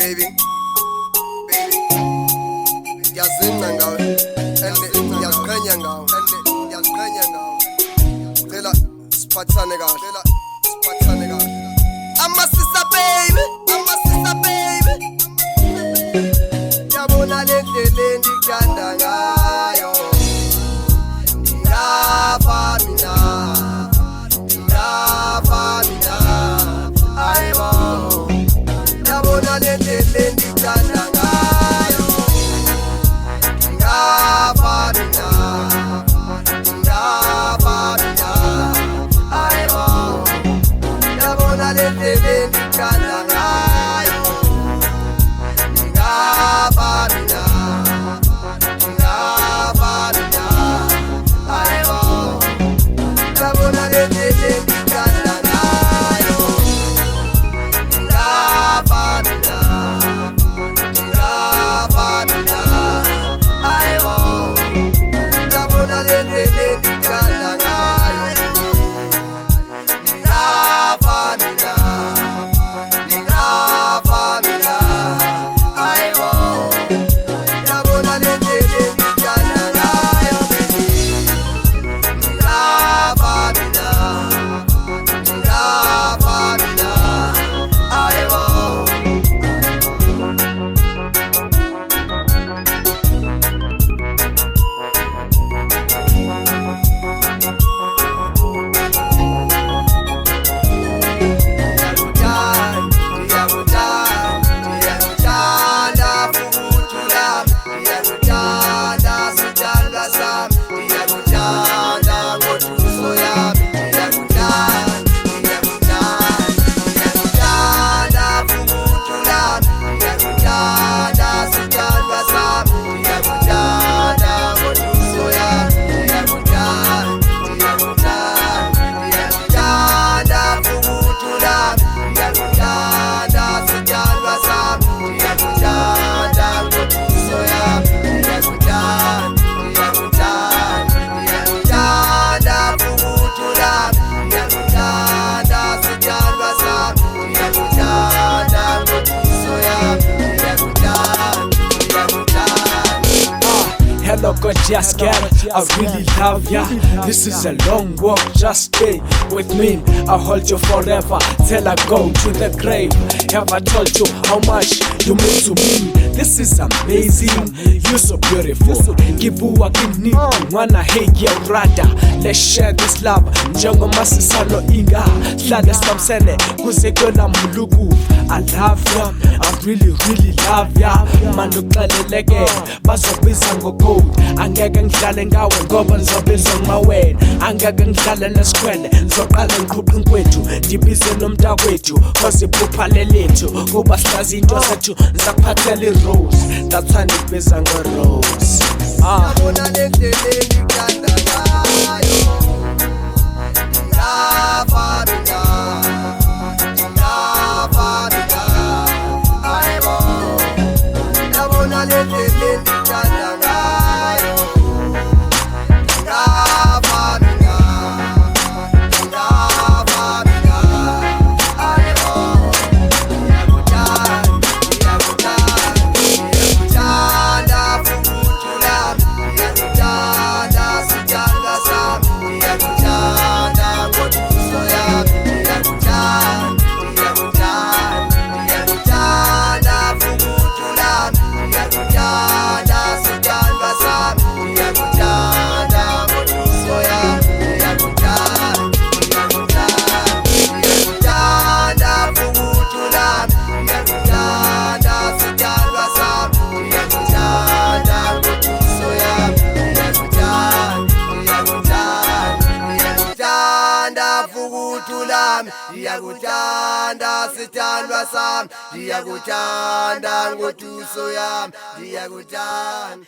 baby, baby. Yazina ngawe, yazikhanya ngawe, yazikhanya ngawe. Cela siphathane kahle, cela siphathane kahle. Amasisa baby, amasisa baby. Yabona le ndlela endikuthanda ngayo. Ngiyapha mina, ngiyapha mina. Ayibo. Yabona le ndlela endikuthanda ngayo. Ngiyapha mina, ngiyapha mina. Ayibo. Yabona le ndlela endikuthanda ngayo. Ngiyapha mina, ngiyapha mina. Ayibo. Yabona le ndlela endikuthanda ngayo. Ngiyapha mina, ngiyapha mina. Ayibo. Yabona le ndlela endikuthanda ngayo. Ngiyapha mina, ngiyapha mina. Ayibo. Yabona le ndlela endikuthanda ngayo, baby. Ngiyapha mina, ngiyapha mina. Ayibo. Ndiyakuthanda futhi lami, ndiyakuthanda sithandwa sami, ndiyakuthanda ngoduso yami, ndiyakuthanda futhi lami, ndiyakuthanda sithandwa sami, ndiyakuthanda ngoduso yami, ndiyakuthanda futhi lami, ndiyakuthanda sithandwa sami, ndiyakuthanda ngoduso yami, ndiyakuthanda futhi lami, ndiyakuthanda sithandwa sami, ndiyakuthanda ngoduso yami, Hello, gorgeous girl, I really love ya. This is a long walk, just stay with me. I'll hold you forever till I go to the grave. Have I told you how much you mean to me? This is amazing, you're so beautiful. Kibuwa kini, wanna hate your brother. Let's share this love, njongo masisano inga. Hlale samsene, kuzekona muluku. I love ya, I really love ya. Manu kaleleke, bazobiza ngoko. Angeke ngihlale ngawe ngoba ngizobiza ngawena. Angeke ngihlale nesikhwele ngizoqala ngiqhuqhe kwethu, ndibize nomntakwethu cause iphupha lelethu kuba sihlazi into zethu ngizakuphathela irose. That's why ndibiza ngorose. Yabona le ndlela endikuthanda ngayo. Ngiyapha mina, ngiyapha mina. Ayibo. Yabona le ndlela endikuthanda ngayo. Ngiyapha mina, ngiyapha mina. Ayibo. Ndiyakuthanda futhi lami, ndiyakuthanda sithandwa sami, ndiyakuthanda ngoduso yami, ndiyakuthanda futhi lami, ndiyakuthanda sithandwa sami, ndiyakuthanda ngoduso yami, ndiyakuthanda futhi lami, ndiyakuthanda sithandwa sami, ndiyakuthanda ngoduso yami, ndiyakuthanda futhi lami, ndiyakuthanda sithandwa sami, ndiyakuthanda ngoduso yami, ndiyakuthanda.